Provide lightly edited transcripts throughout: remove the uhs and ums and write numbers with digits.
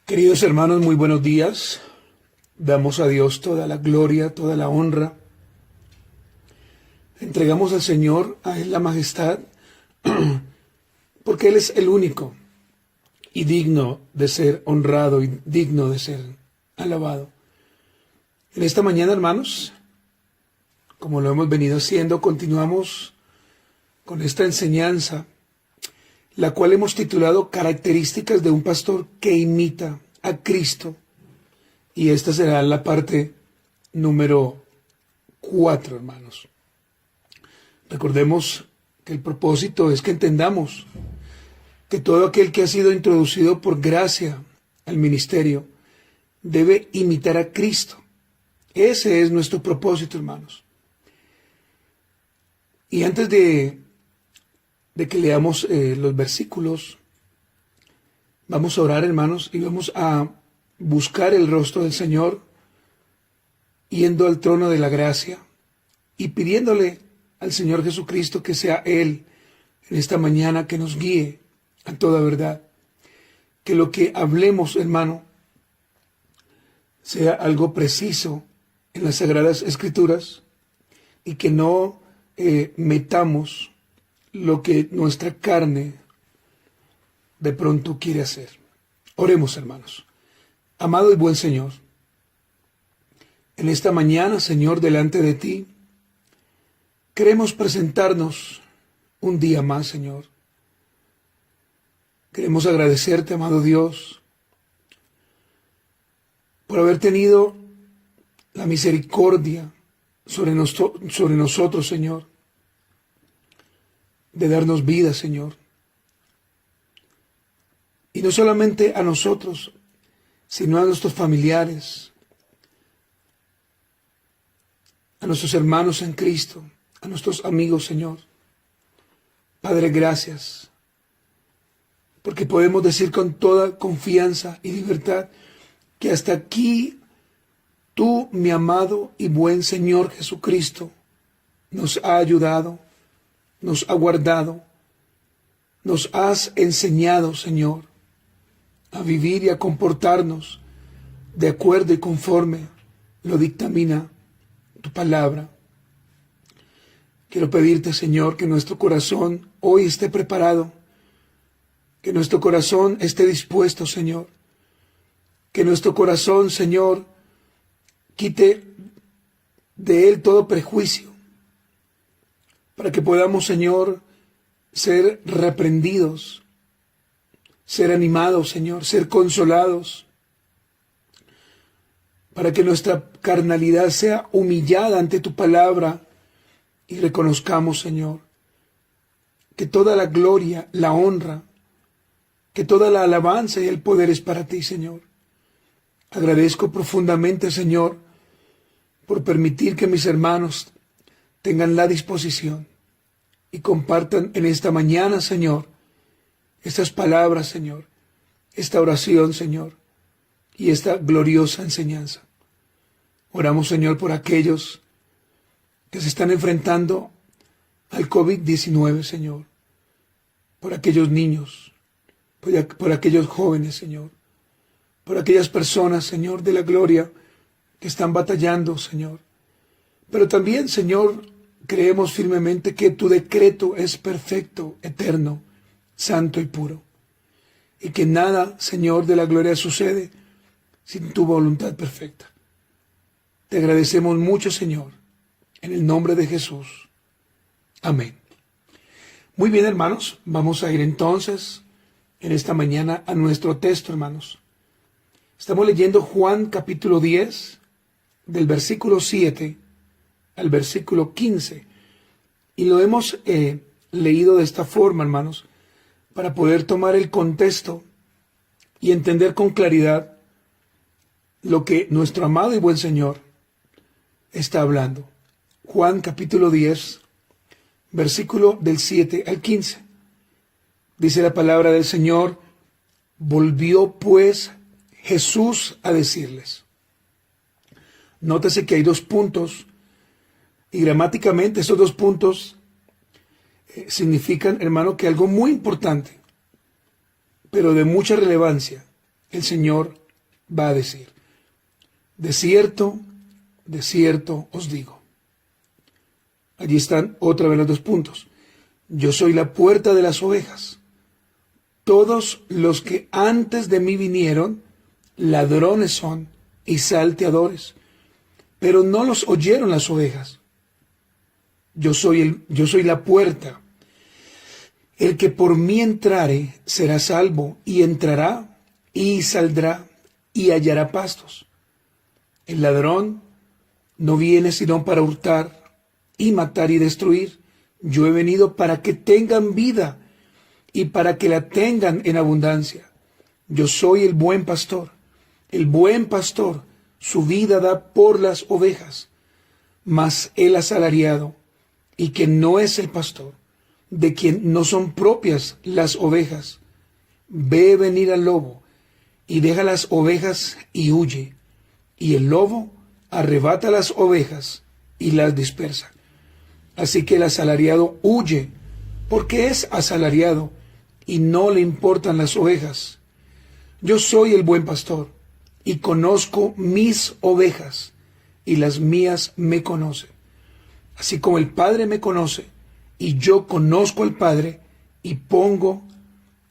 Queridos hermanos, muy buenos días. Damos a Dios toda la gloria, toda la honra. Entregamos al Señor, a Él la majestad, porque Él es el único y digno de ser honrado y digno de ser alabado. En esta mañana, hermanos, como lo hemos venido haciendo, continuamos con esta enseñanza, la cual hemos titulado Características de un pastor que imita a Cristo. Y esta será la parte número 4, hermanos. Recordemos que el propósito es que entendamos que todo aquel que ha sido introducido por gracia al ministerio debe imitar a Cristo. Ese es nuestro propósito, hermanos. Y antes de que leamos los versículos, vamos a orar, hermanos, y vamos a buscar el rostro del Señor, yendo al trono de la gracia y pidiéndole al Señor Jesucristo que sea Él en esta mañana que nos guíe a toda verdad. Que lo que hablemos, hermano, sea algo preciso en las Sagradas Escrituras y que no metamos lo que nuestra carne de pronto quiere hacer. Oremos, hermanos. Amado y buen Señor, en esta mañana, Señor, delante de ti, queremos presentarnos un día más, Señor. Queremos agradecerte, amado Dios, por haber tenido la misericordia sobre nosotros, Señor, de darnos vida, Señor. Y no solamente a nosotros, sino a nuestros familiares, a nuestros hermanos en Cristo, a nuestros amigos, Señor. Padre, gracias, porque podemos decir con toda confianza y libertad que hasta aquí tú, mi amado y buen Señor Jesucristo, nos has ayudado, nos has guardado, nos has enseñado, Señor, a vivir y a comportarnos de acuerdo y conforme lo dictamina tu palabra. Quiero pedirte, Señor, que nuestro corazón hoy esté preparado, que nuestro corazón esté dispuesto, Señor, que nuestro corazón, Señor, quite de él todo prejuicio, para que podamos, Señor, ser reprendidos, ser animados, Señor, ser consolados, para que nuestra carnalidad sea humillada ante tu palabra y reconozcamos, Señor, que toda la gloria, la honra, que toda la alabanza y el poder es para ti, Señor. Agradezco profundamente, Señor, por permitir que mis hermanos tengan la disposición y compartan en esta mañana, Señor, estas palabras, Señor, esta oración, Señor, y esta gloriosa enseñanza. Oramos, Señor, por aquellos que se están enfrentando al COVID-19, Señor, por aquellos niños, por aquellos jóvenes, Señor, por aquellas personas, Señor, de la gloria que están batallando, Señor. Pero también, Señor, creemos firmemente que tu decreto es perfecto, eterno, santo y puro, y que nada, Señor, de la gloria sucede sin tu voluntad perfecta. Te agradecemos mucho, Señor, en el nombre de Jesús. Amén. Muy bien, hermanos, vamos a ir entonces en esta mañana a nuestro texto, hermanos. Estamos leyendo Juan capítulo 10, del versículo 7 al versículo 15, y lo hemos leído de esta forma, hermanos, para poder tomar el contexto y entender con claridad lo que nuestro amado y buen Señor está hablando. Juan capítulo 10, versículo del 7 al 15. Dice la palabra del Señor: volvió pues Jesús a decirles. Nótese que hay dos puntos, y gramáticamente esos dos puntos significan, hermano, que algo muy importante, pero de mucha relevancia, el Señor va a decir: de cierto os digo. Allí están otra vez los dos puntos. Yo soy la puerta de las ovejas. Todos los que antes de mí vinieron, ladrones son y salteadores, pero no los oyeron las ovejas. Yo soy la puerta. El que por mí entrare será salvo, y entrará y saldrá y hallará pastos. El ladrón no viene sino para hurtar y matar y destruir. Yo he venido para que tengan vida y para que la tengan en abundancia. Yo soy el buen pastor. El buen pastor su vida da por las ovejas. Mas el asalariado, y que no es el pastor, de quien no son propias las ovejas, ve venir al lobo y deja las ovejas y huye. Y el lobo arrebata las ovejas y las dispersa. Así que el asalariado huye, porque es asalariado y no le importan las ovejas. Yo soy el buen pastor y conozco mis ovejas, y las mías me conocen. Así como el Padre me conoce, y yo conozco al Padre, y pongo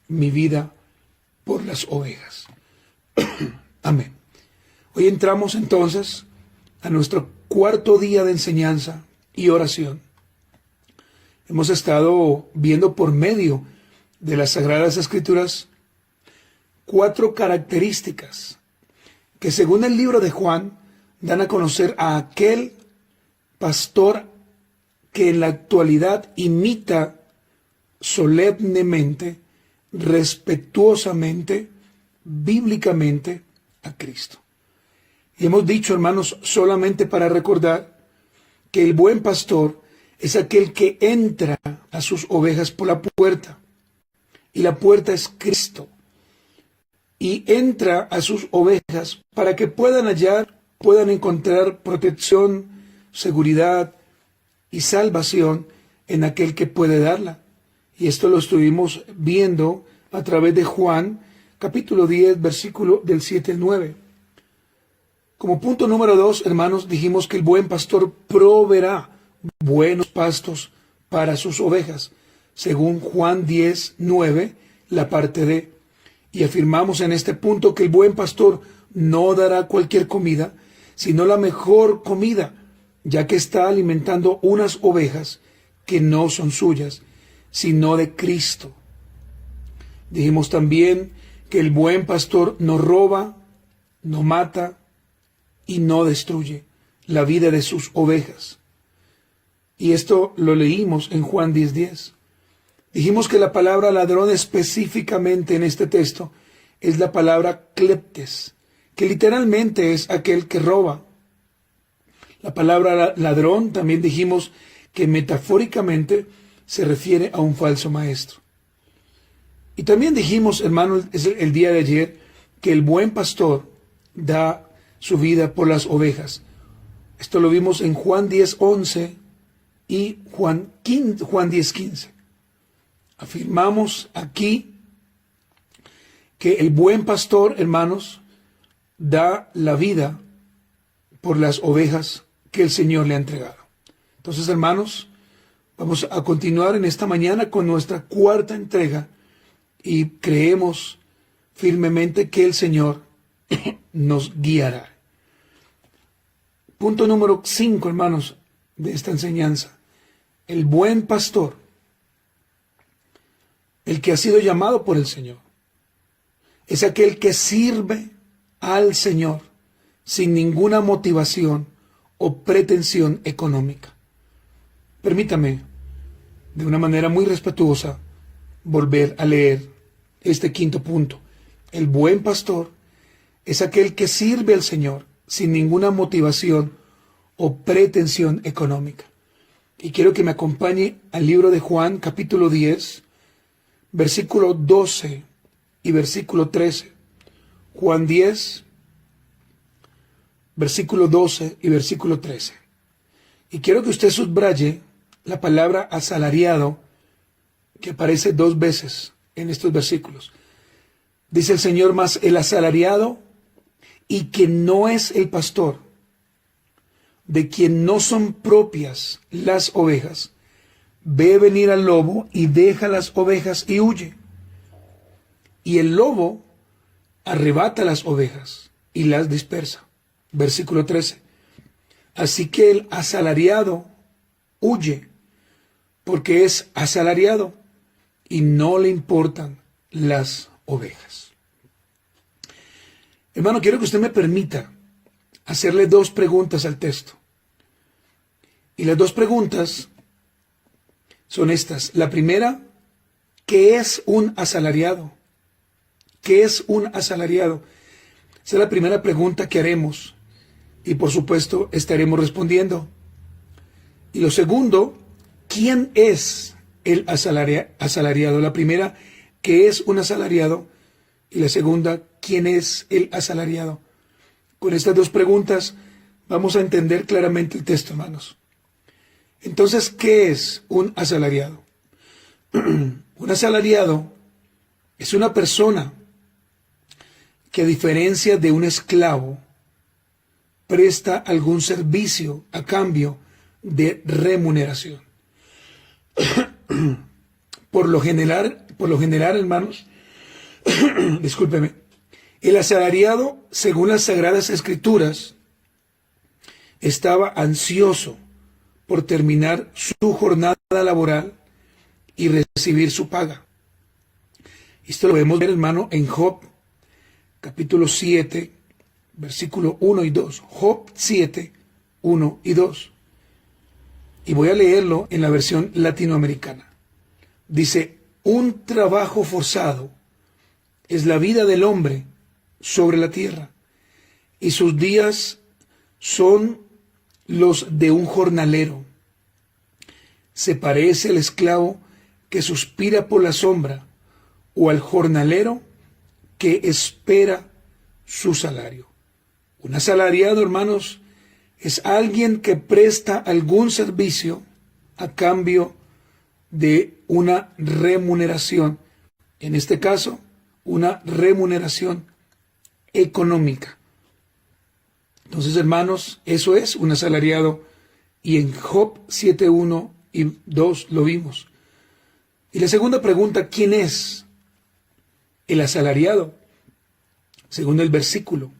mi vida por las ovejas. Amén. Hoy entramos entonces a nuestro cuarto día de enseñanza y oración. Hemos estado viendo por medio de las Sagradas Escrituras 4 características que, según el libro de Juan, dan a conocer a aquel pastor que en la actualidad imita solemnemente, respetuosamente, bíblicamente a Cristo. Y hemos dicho, hermanos, solamente para recordar, que el buen pastor es aquel que entra a sus ovejas por la puerta, y la puerta es Cristo, y entra a sus ovejas para que puedan encontrar protección, seguridad y salvación en aquel que puede darla. Y esto lo estuvimos viendo a través de Juan, capítulo 10, versículo del 7 al 9. Como punto número 2, hermanos, dijimos que el buen pastor proveerá buenos pastos para sus ovejas, según Juan 10, 9, la parte D. Y afirmamos en este punto que el buen pastor no dará cualquier comida, sino la mejor comida, ya que está alimentando unas ovejas que no son suyas, sino de Cristo. Dijimos también que el buen pastor no roba, no mata y no destruye la vida de sus ovejas. Y esto lo leímos en Juan 10:10. Dijimos que la palabra ladrón específicamente en este texto es la palabra kleptes, que literalmente es aquel que roba. La palabra ladrón también dijimos que metafóricamente se refiere a un falso maestro. Y también dijimos, hermanos, el día de ayer, que el buen pastor da su vida por las ovejas. Esto lo vimos en Juan 10:11 y Juan 10:15. Afirmamos aquí que el buen pastor, hermanos, da la vida por las ovejas que el Señor le ha entregado. Entonces, hermanos, vamos a continuar en esta mañana con nuestra cuarta entrega y creemos firmemente que el Señor nos guiará. Punto número 5, hermanos, de esta enseñanza. El buen pastor, el que ha sido llamado por el Señor, es aquel que sirve al Señor sin ninguna motivación o pretensión económica. Permítame, de una manera muy respetuosa, volver a leer este quinto punto. El buen pastor es aquel que sirve al Señor sin ninguna motivación o pretensión económica. Y quiero que me acompañe al libro de Juan, capítulo 10, versículo 12 y versículo 13. Juan 10, versículo 12 y versículo 13. Y quiero que usted subraye la palabra asalariado, que aparece 2 veces en estos versículos. Dice el Señor, más el asalariado y que no es el pastor, de quien no son propias las ovejas, ve venir al lobo y deja las ovejas y huye. Y el lobo arrebata las ovejas y las dispersa. Versículo 13. Así que el asalariado huye, porque es asalariado y no le importan las ovejas. Hermano, quiero que usted me permita hacerle dos preguntas al texto. Y las dos preguntas son estas. La primera, ¿qué es un asalariado? ¿Qué es un asalariado? Esa es la primera pregunta que haremos y por supuesto estaremos respondiendo. Y lo segundo, ¿quién es el asalariado? La primera, ¿qué es un asalariado? Y la segunda, ¿quién es el asalariado? Con estas dos preguntas vamos a entender claramente el texto, hermanos. Entonces, ¿qué es un asalariado? Un asalariado es una persona que, a diferencia de un esclavo, presta algún servicio a cambio de remuneración. Por lo general, hermanos, discúlpeme, el asalariado, según las Sagradas Escrituras, estaba ansioso por terminar su jornada laboral y recibir su paga. Esto lo podemos ver, hermano, en Job, capítulo 7, versículo 1 y 2. Job 7, 1 y 2. Y voy a leerlo en la versión latinoamericana. Dice, un trabajo forzado es la vida del hombre sobre la tierra, y sus días son los de un jornalero. Se parece al esclavo que suspira por la sombra, o al jornalero que espera su salario. Un asalariado, hermanos, es alguien que presta algún servicio a cambio de una remuneración. En este caso, una remuneración económica. Entonces, hermanos, eso es un asalariado. Y en Job 7, 1 y 2 lo vimos. Y la segunda pregunta, ¿quién es el asalariado? Según el versículo,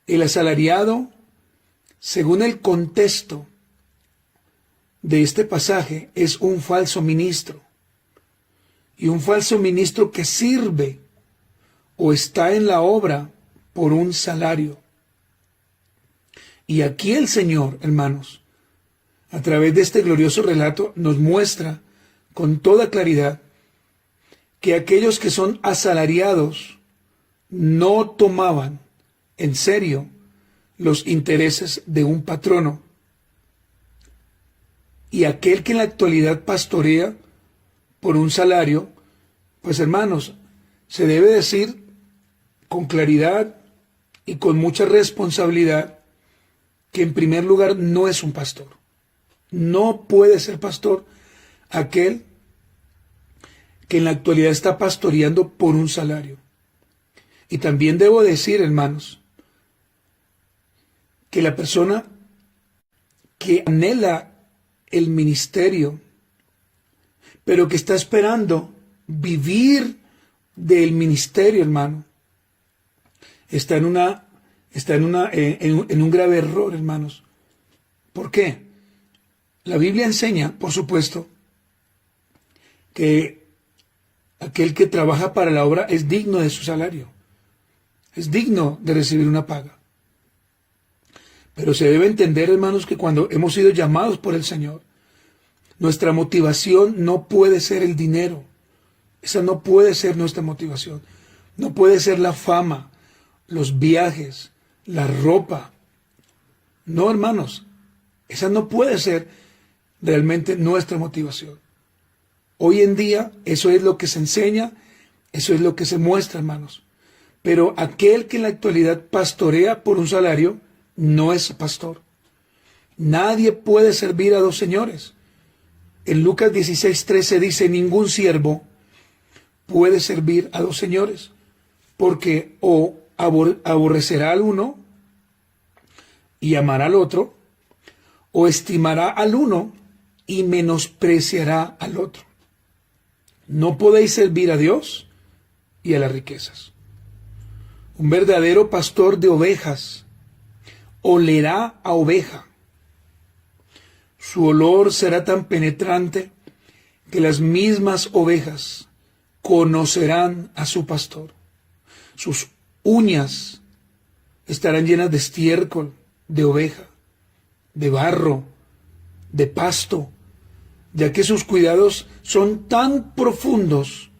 el asalariado, según el contexto de este pasaje, es un falso ministro. Y un falso ministro que sirve o está en la obra por un salario. Y aquí el Señor, hermanos, a través de este glorioso relato, nos muestra con toda claridad que aquellos que son asalariados no tomaban en serio los intereses de un patrono. Y aquel que en la actualidad pastorea por un salario, pues hermanos, se debe decir con claridad y con mucha responsabilidad que en primer lugar no es un pastor. No puede ser pastor aquel que en la actualidad está pastoreando por un salario. Y también debo decir, hermanos, que la persona que anhela el ministerio, pero que está esperando vivir del ministerio, hermano, está en un grave error, hermanos. ¿Por qué? La Biblia enseña, por supuesto, que aquel que trabaja para la obra es digno de su salario, es digno de recibir una paga. Pero se debe entender, hermanos, que cuando hemos sido llamados por el Señor, nuestra motivación no puede ser el dinero. Esa no puede ser nuestra motivación. No puede ser la fama, los viajes, la ropa. No, hermanos, esa no puede ser realmente nuestra motivación. Hoy en día eso es lo que se enseña, eso es lo que se muestra, hermanos. Pero aquel que en la actualidad pastorea por un salario no es pastor. Nadie puede servir a dos señores. En Lucas 16:13 dice, ningún siervo puede servir a dos señores, porque o aborrecerá al uno y amará al otro, o estimará al uno y menospreciará al otro. No podéis servir a Dios y a las riquezas. Un verdadero pastor de ovejas olerá a oveja. Su olor será tan penetrante que las mismas ovejas conocerán a su pastor. Sus uñas estarán llenas de estiércol, de oveja, de barro, de pasto, ya que sus cuidados son tan profundos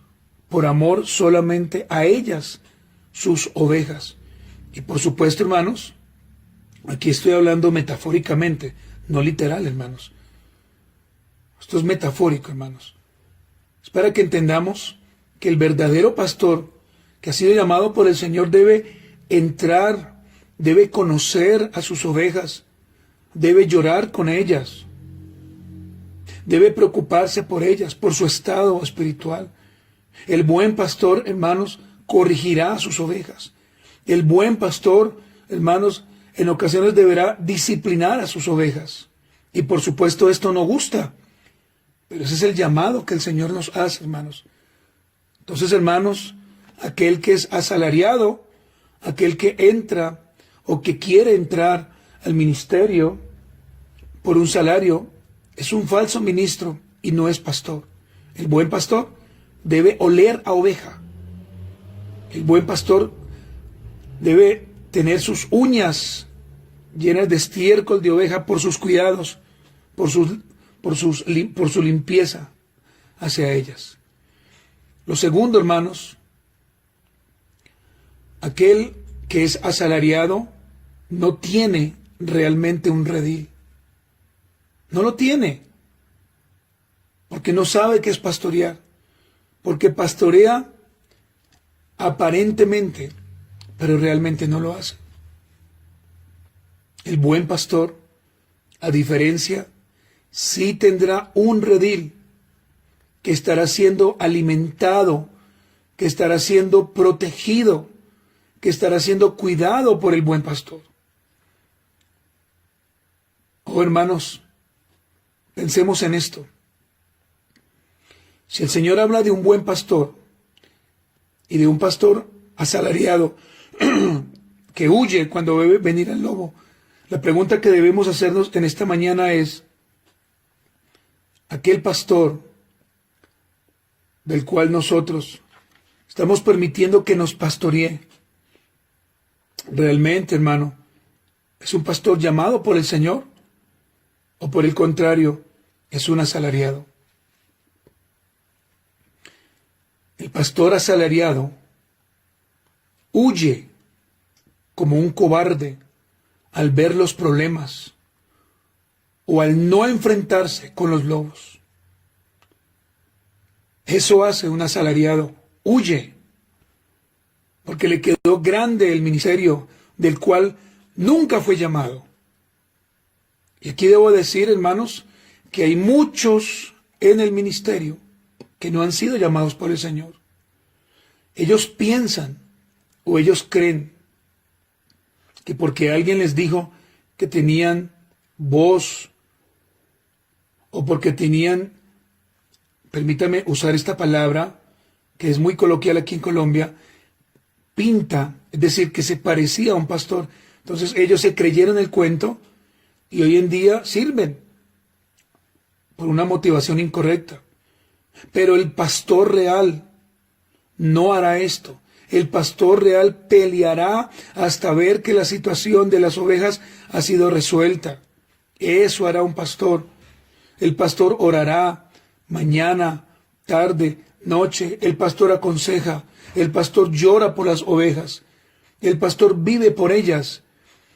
por amor solamente a ellas, sus ovejas. Y por supuesto, hermanos, aquí estoy hablando metafóricamente, no literal, hermanos. Esto es metafórico, hermanos. Es para que entendamos que el verdadero pastor que ha sido llamado por el Señor debe entrar, debe conocer a sus ovejas, debe llorar con ellas, debe preocuparse por ellas, por su estado espiritual. El buen pastor, hermanos, corregirá a sus ovejas. El buen pastor, hermanos, en ocasiones deberá disciplinar a sus ovejas. Y por supuesto esto no gusta, pero ese es el llamado que el Señor nos hace, hermanos. Entonces, hermanos, aquel que es asalariado, aquel que entra o que quiere entrar al ministerio por un salario, es un falso ministro y no es pastor. El buen pastor debe oler a oveja. El buen pastor debe tener sus uñas llenas de estiércol de oveja por sus cuidados, por su limpieza hacia ellas. Lo segundo, hermanos, aquel que es asalariado no tiene realmente un redil. No lo tiene, porque no sabe qué es pastorear, porque pastorea aparentemente, pero realmente no lo hace. El buen pastor, a diferencia, sí tendrá un redil que estará siendo alimentado, que estará siendo protegido, que estará siendo cuidado por el buen pastor. Oh, hermanos, pensemos en esto. Si el Señor habla de un buen pastor y de un pastor asalariado que huye cuando ve venir al lobo, la pregunta que debemos hacernos en esta mañana es: aquel pastor del cual nosotros estamos permitiendo que nos pastoree, ¿realmente, hermano, es un pastor llamado por el Señor? ¿O por el contrario, es un asalariado? El pastor asalariado huye como un cobarde al ver los problemas o al no enfrentarse con los lobos. Eso hace un asalariado, huye, porque le quedó grande el ministerio del cual nunca fue llamado. Y aquí debo decir, hermanos, que hay muchos en el ministerio que no han sido llamados por el Señor. Ellos piensan o ellos creen que porque alguien les dijo que tenían voz o porque tenían, permítame usar esta palabra que es muy coloquial aquí en Colombia, pinta, es decir, que se parecía a un pastor. Entonces ellos se creyeron el cuento y hoy en día sirven por una motivación incorrecta. Pero el pastor real no hará esto. El pastor real peleará hasta ver que la situación de las ovejas ha sido resuelta. Eso hará un pastor. El pastor orará mañana, tarde, noche. El pastor aconseja. El pastor llora por las ovejas. El pastor vive por ellas.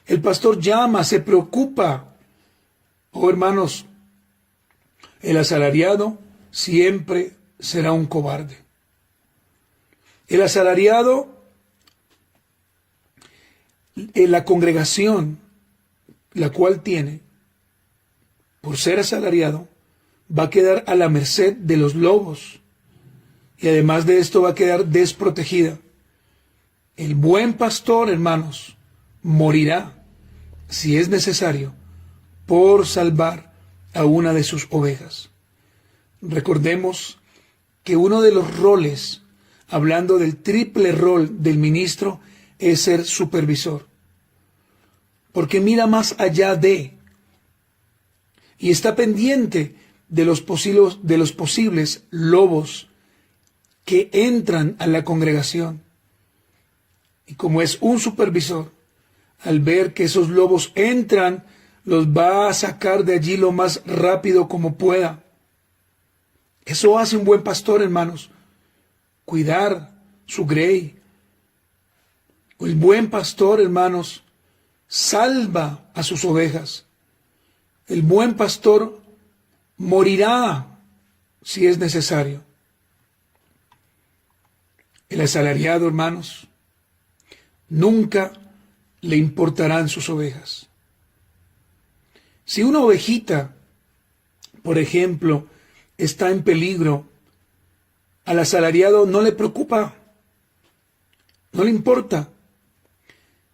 El pastor llama, se preocupa. Oh, hermanos, el asalariado siempre será un cobarde. El asalariado, en la congregación, la cual tiene, por ser asalariado, va a quedar a la merced de los lobos. Y además de esto va a quedar desprotegida. El buen pastor, hermanos, morirá, si es necesario, por salvar a una de sus ovejas. Recordemos que uno de los roles, hablando del triple rol del ministro, es ser supervisor. Porque mira más allá y está pendiente de los posibles lobos que entran a la congregación. Y como es un supervisor, al ver que esos lobos entran, los va a sacar de allí lo más rápido como pueda. Eso hace un buen pastor, hermanos. Cuidar su grey. El buen pastor, hermanos, salva a sus ovejas. El buen pastor morirá si es necesario. El asalariado, hermanos, nunca le importarán sus ovejas. Si una ovejita, por ejemplo, está en peligro, al asalariado no le preocupa, no le importa.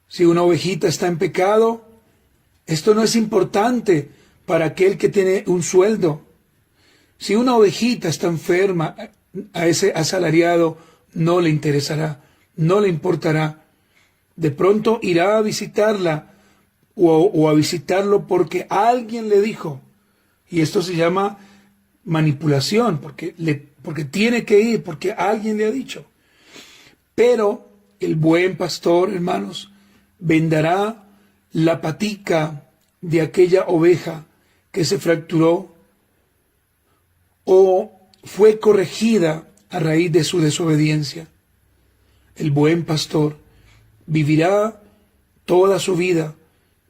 Si una ovejita está en pecado, esto no es importante para aquel que tiene un sueldo. Si una ovejita está enferma, a ese asalariado no le interesará, no le importará. De pronto irá a visitarla o a visitarlo porque alguien le dijo. Y esto se llama manipulación, porque tiene que ir, porque alguien le ha dicho. Pero el buen pastor, hermanos, vendará la patica de aquella oveja que se fracturó o fue corregida a raíz de su desobediencia. El buen pastor vivirá toda su vida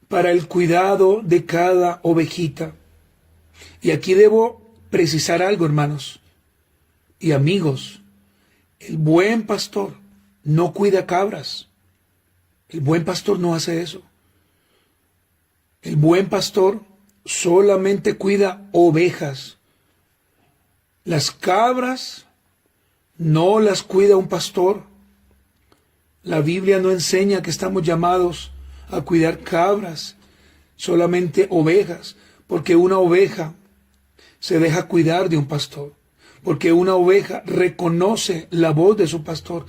para el cuidado de cada ovejita. Y aquí debo precisar algo, hermanos y amigos. El buen pastor no cuida cabras. El buen pastor no hace eso. El buen pastor solamente cuida ovejas. Las cabras no las cuida un pastor. La Biblia no enseña que estamos llamados a cuidar cabras, solamente ovejas, porque una oveja se deja cuidar de un pastor, porque una oveja reconoce la voz de su pastor,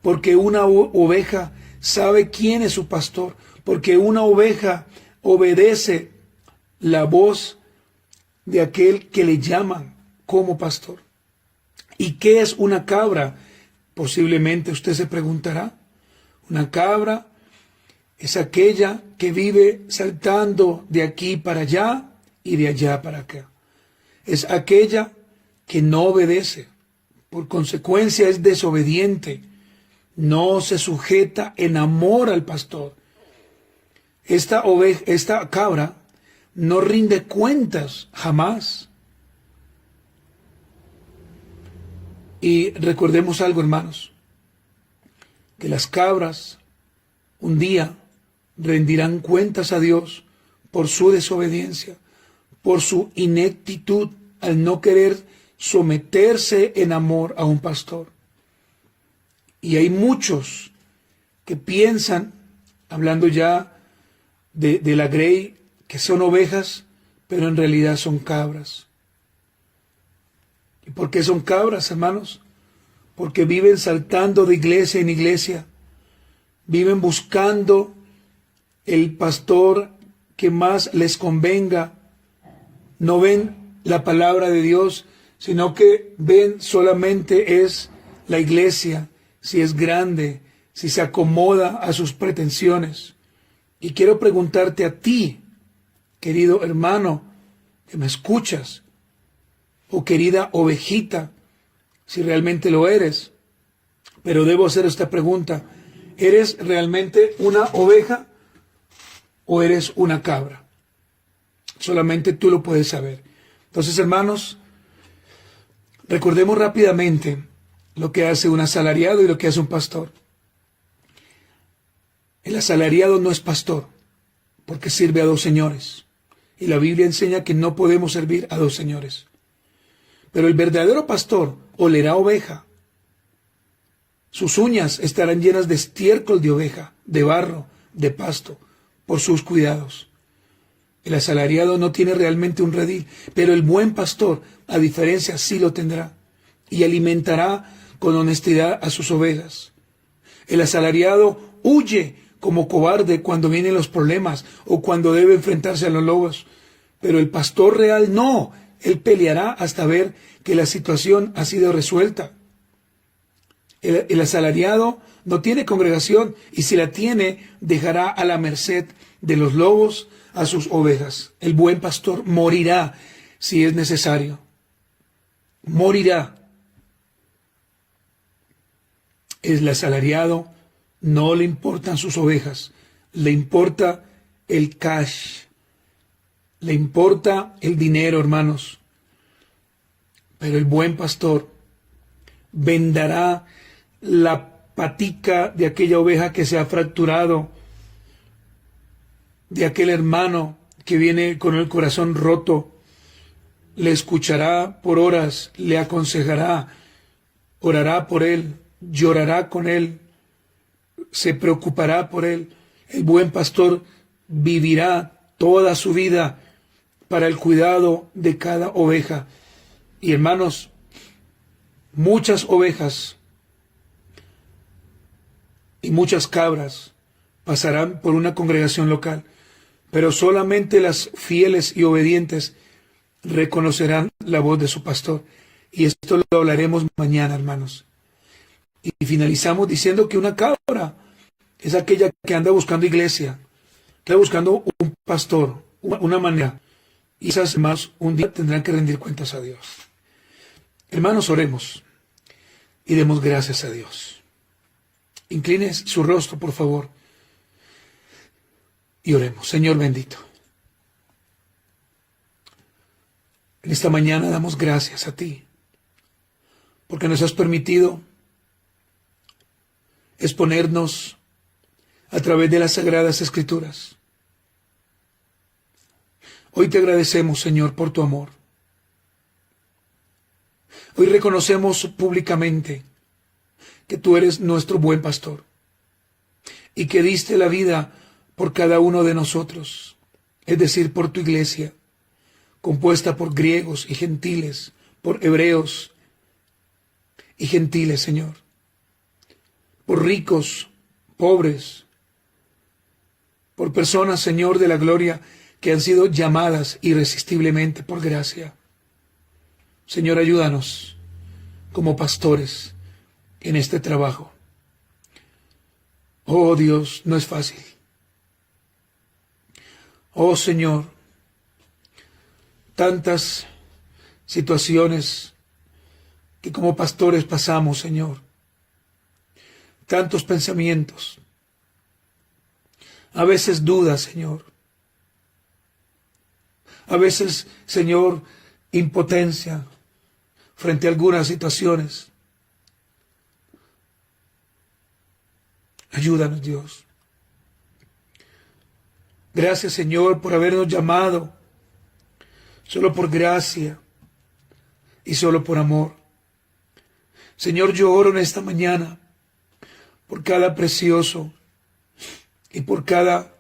porque una oveja sabe quién es su pastor, porque una oveja obedece la voz de aquel que le llaman como pastor. ¿Y qué es una cabra? Posiblemente usted se preguntará. Una cabra es aquella que vive saltando de aquí para allá y de allá para acá. Es aquella que no obedece, por consecuencia es desobediente, no se sujeta en amor al pastor. Esta cabra no rinde cuentas jamás. Y recordemos algo, hermanos, que las cabras un día rendirán cuentas a Dios por su desobediencia, por su ineptitud al no querer someterse en amor a un pastor. Y hay muchos que piensan, hablando ya de la grey, que son ovejas, pero en realidad son cabras. ¿Y por qué son cabras, hermanos? Porque viven saltando de iglesia en iglesia, viven buscando el pastor que más les convenga, no ven la palabra de Dios, sino que ven solamente es la iglesia, si es grande, si se acomoda a sus pretensiones. Y quiero preguntarte a ti, querido hermano, que me escuchas, o querida ovejita, si realmente lo eres. Pero debo hacer esta pregunta: ¿eres realmente una oveja o eres una cabra? Solamente tú lo puedes saber. Entonces, hermanos, recordemos rápidamente lo que hace un asalariado y lo que hace un pastor. El asalariado no es pastor, porque sirve a dos señores. Y la Biblia enseña que no podemos servir a dos señores. Pero el verdadero pastor olerá oveja Sus uñas estarán llenas de estiércol de oveja, de barro, de pasto, por sus cuidados. El asalariado no tiene realmente un redil, pero el buen pastor, a diferencia, sí lo tendrá, y alimentará con honestidad a sus ovejas. El asalariado huye como cobarde cuando vienen los problemas o cuando debe enfrentarse a los lobos, pero el pastor real no, él peleará hasta ver que la situación ha sido resuelta. El asalariado no tiene congregación y si la tiene, dejará a la merced de los lobos a sus ovejas. El buen pastor morirá si es necesario. Morirá. El asalariado no le importan sus ovejas, le importa el cash, le importa el dinero, hermanos. Pero el buen pastor vendará la patica de aquella oveja que se ha fracturado, de aquel hermano que viene con el corazón roto, le escuchará por horas, le aconsejará, orará por él, llorará con él, se preocupará por él. El buen pastor vivirá toda su vida para el cuidado de cada oveja. Y hermanos, muchas ovejas y muchas cabras pasarán por una congregación local, pero solamente las fieles y obedientes reconocerán la voz de su pastor. Y esto lo hablaremos mañana, hermanos. Y finalizamos diciendo que una cabra es aquella que anda buscando iglesia, que anda buscando un pastor, una manera. Y esas más un día tendrán que rendir cuentas a Dios. Hermanos, oremos y demos gracias a Dios. Incline su rostro, por favor, y oremos. Señor bendito, en esta mañana damos gracias a ti, porque nos has permitido exponernos a través de las Sagradas Escrituras. Hoy te agradecemos, Señor, por tu amor. Hoy reconocemos públicamente que tú eres nuestro buen pastor y que diste la vida por cada uno de nosotros, es decir, por tu iglesia, compuesta por griegos y gentiles, por hebreos y gentiles, Señor, por ricos, pobres, por personas, Señor, de la gloria, que han sido llamadas irresistiblemente por gracia. Señor, ayúdanos como pastores en este trabajo. Oh Dios, no es fácil. Oh Señor, tantas situaciones que como pastores pasamos, Señor. Tantos pensamientos. A veces dudas, Señor. A veces, Señor, impotencia frente a algunas situaciones. Ayúdanos, Dios. Gracias, Señor, por habernos llamado, solo por gracia y solo por amor. Señor, yo oro en esta mañana por cada precioso y por cada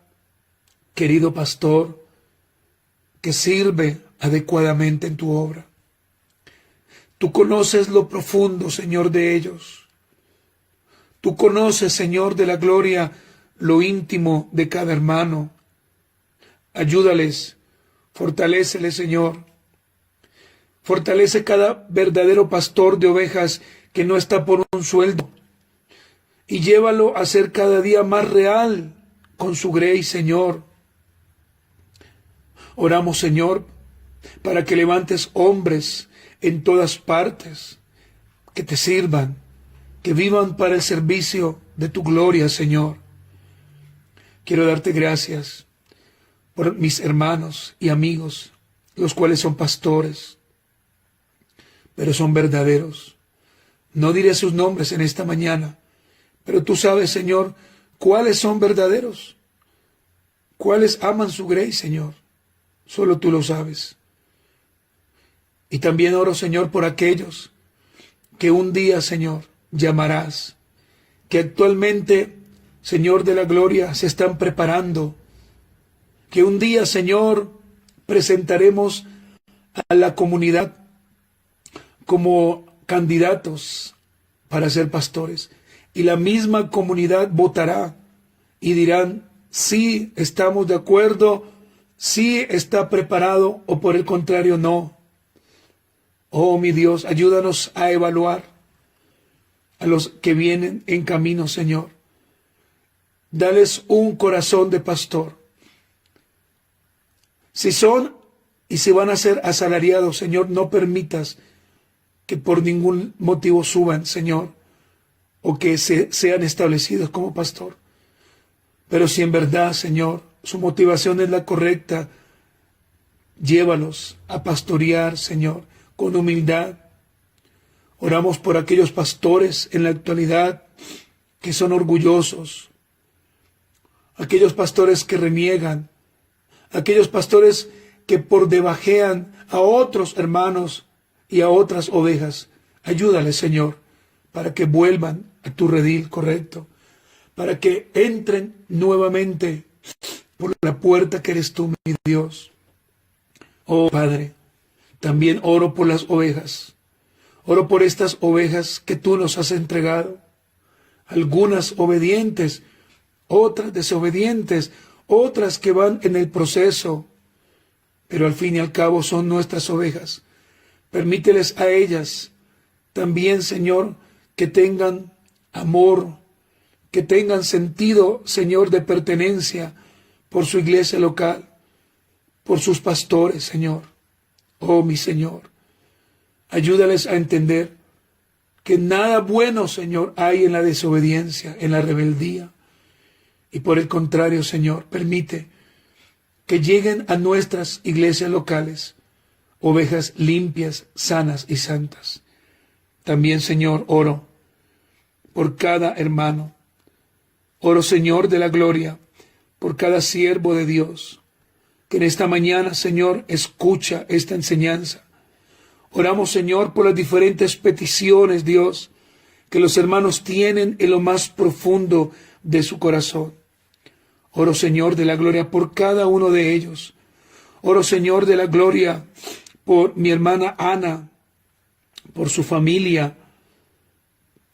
querido pastor que sirve adecuadamente en tu obra. Tú conoces lo profundo, Señor, de ellos. Tú conoces, Señor, de la gloria, lo íntimo de cada hermano. Ayúdales, fortaléceles, Señor. Fortalece cada verdadero pastor de ovejas que no está por un sueldo. Y llévalo a ser cada día más real con su grey, Señor. Oramos, Señor, para que levantes hombres en todas partes, que te sirvan, que vivan para el servicio de tu gloria, Señor. Quiero darte gracias por mis hermanos y amigos, los cuales son pastores, pero son verdaderos. No diré sus nombres en esta mañana, pero tú sabes, Señor, cuáles son verdaderos, cuáles aman su grey, Señor. Solo tú lo sabes. Y también oro, Señor, por aquellos que un día, Señor, llamarás que actualmente, Señor de la gloria, se están preparando, que un día, Señor, presentaremos a la comunidad como candidatos para ser pastores, y la misma comunidad votará y dirán, sí, estamos de acuerdo, sí está preparado, o por el contrario, no. Oh, mi Dios, ayúdanos a evaluar a los que vienen en camino, Señor. Dales un corazón de pastor. Si son y si van a ser asalariados, Señor, no permitas que por ningún motivo suban, Señor, o que sean establecidos como pastor. Pero si en verdad, Señor, su motivación es la correcta, llévalos a pastorear, Señor, con humildad. Oramos por aquellos pastores en la actualidad que son orgullosos, aquellos pastores que reniegan, aquellos pastores que por debajean a otros hermanos y a otras ovejas. Ayúdales, Señor, para que vuelvan a tu redil correcto, para que entren nuevamente por la puerta que eres tú, mi Dios. Oh Padre, también oro por las ovejas. Oro por estas ovejas que tú nos has entregado. Algunas obedientes, otras desobedientes, otras que van en el proceso, pero al fin y al cabo son nuestras ovejas. Permíteles a ellas también, Señor, que tengan amor, que tengan sentido, Señor, de pertenencia por su iglesia local, por sus pastores, Señor. Oh, mi Señor, ayúdales a entender que nada bueno, Señor, hay en la desobediencia, en la rebeldía. Y por el contrario, Señor, permite que lleguen a nuestras iglesias locales ovejas limpias, sanas y santas. También, Señor, oro por cada hermano. Oro, Señor de la gloria, por cada siervo de Dios, que en esta mañana, Señor, escucha esta enseñanza. Oramos, Señor, por las diferentes peticiones, Dios, que los hermanos tienen en lo más profundo de su corazón. Oro, Señor de la gloria, por cada uno de ellos. Oro, Señor de la gloria, por mi hermana Ana, por su familia.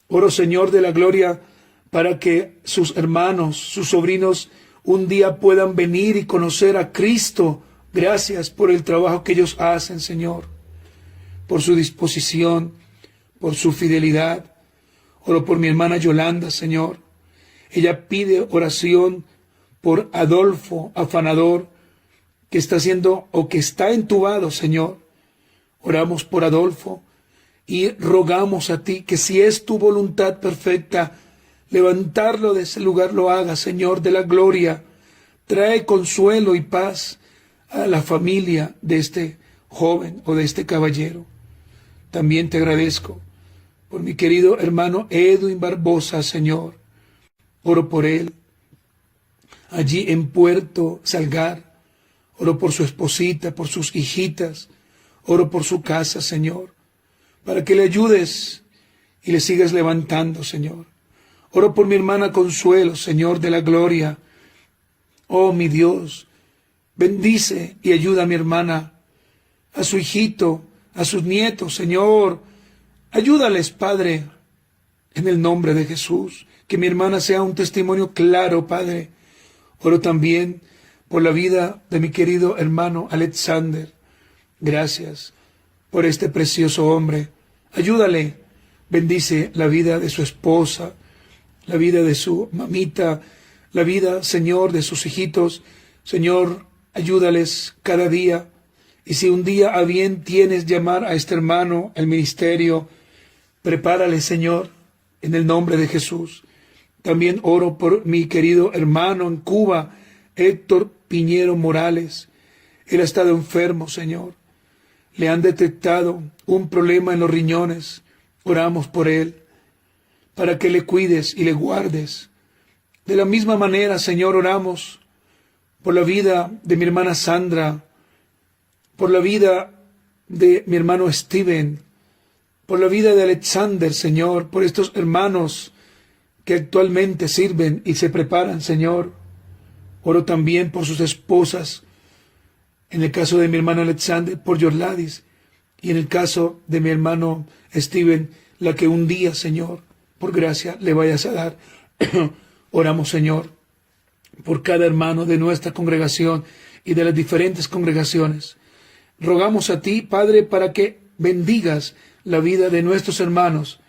Oro, Señor de la gloria, para que sus hermanos, sus sobrinos, un día puedan venir y conocer a Cristo. Gracias por el trabajo que ellos hacen, Señor, por su disposición, por su fidelidad. Oro por mi hermana Yolanda, Señor. Ella pide oración por Adolfo, afanador, que está siendo o que está entubado, Señor. Oramos por Adolfo y rogamos a ti que si es tu voluntad perfecta, levantarlo de ese lugar, lo haga, Señor de la gloria. Trae consuelo y paz a la familia de este joven o de este caballero. También te agradezco por mi querido hermano Edwin Barbosa, Señor. Oro por él, allí en Puerto Salgar. Oro por su esposita, por sus hijitas. Oro por su casa, Señor, para que le ayudes y le sigas levantando, Señor. Oro por mi hermana Consuelo, Señor de la gloria. Oh, mi Dios, bendice y ayuda a mi hermana, a su hijito, a sus nietos, Señor. Ayúdales, Padre, en el nombre de Jesús. Que mi hermana sea un testimonio claro, Padre. Oro también por la vida de mi querido hermano Alexander. Gracias por este precioso hombre. Ayúdale, bendice la vida de su esposa, la vida de su mamita, la vida, Señor, de sus hijitos. Señor, ayúdales cada día. Y si un día a bien tienes llamar a este hermano al ministerio, prepárale, Señor, en el nombre de Jesús. También oro por mi querido hermano en Cuba, Héctor Piñero Morales. Él ha estado enfermo, Señor. Le han detectado un problema en los riñones. Oramos por él, para que le cuides y le guardes. De la misma manera, Señor, oramos por la vida de mi hermana Sandra, por la vida de mi hermano Steven, por la vida de Alexander, Señor, por estos hermanos que actualmente sirven y se preparan, Señor. Oro también por sus esposas, en el caso de mi hermano Alexander, por Yorladis, y en el caso de mi hermano Steven, la que un día, Señor, por gracia, le vayas a dar. Oramos, Señor, por cada hermano de nuestra congregación y de las diferentes congregaciones. Rogamos a ti, Padre, para que bendigas la vida de nuestros hermanos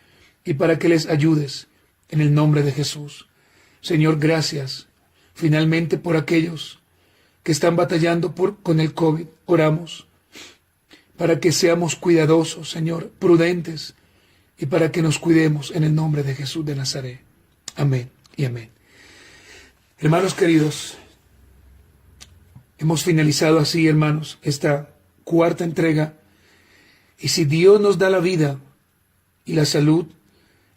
y para que les ayudes en el nombre de Jesús. Señor, gracias finalmente por aquellos que están batallando con el COVID. Oramos para que seamos cuidadosos, Señor, prudentes, y para que nos cuidemos en el nombre de Jesús de Nazaret. Amén y amén. Hermanos queridos, hemos finalizado así, hermanos, esta cuarta entrega. Y si Dios nos da la vida y la salud,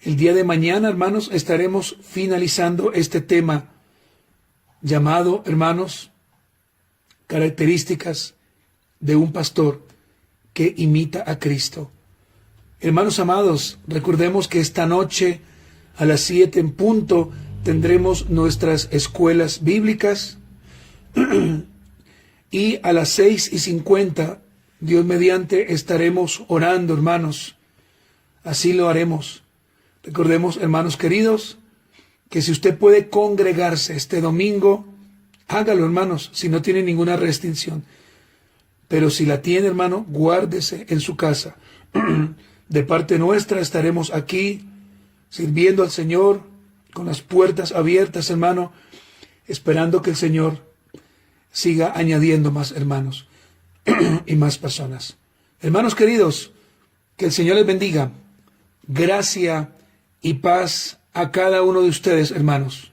el día de mañana, hermanos, estaremos finalizando este tema llamado, hermanos, características de un pastor que imita a Cristo. Hermanos amados, recordemos que esta noche a las 7 en punto tendremos nuestras escuelas bíblicas y a las 6:50, Dios mediante, estaremos orando, hermanos. Así lo haremos. Recordemos, hermanos queridos, que si usted puede congregarse este domingo, hágalo, hermanos, si no tiene ninguna restricción. Pero si la tiene, hermano, guárdese en su casa. De parte nuestra estaremos aquí sirviendo al Señor con las puertas abiertas, hermano, esperando que el Señor siga añadiendo más hermanos y más personas. Hermanos queridos, que el Señor les bendiga. Gracia y paz a cada uno de ustedes, hermanos.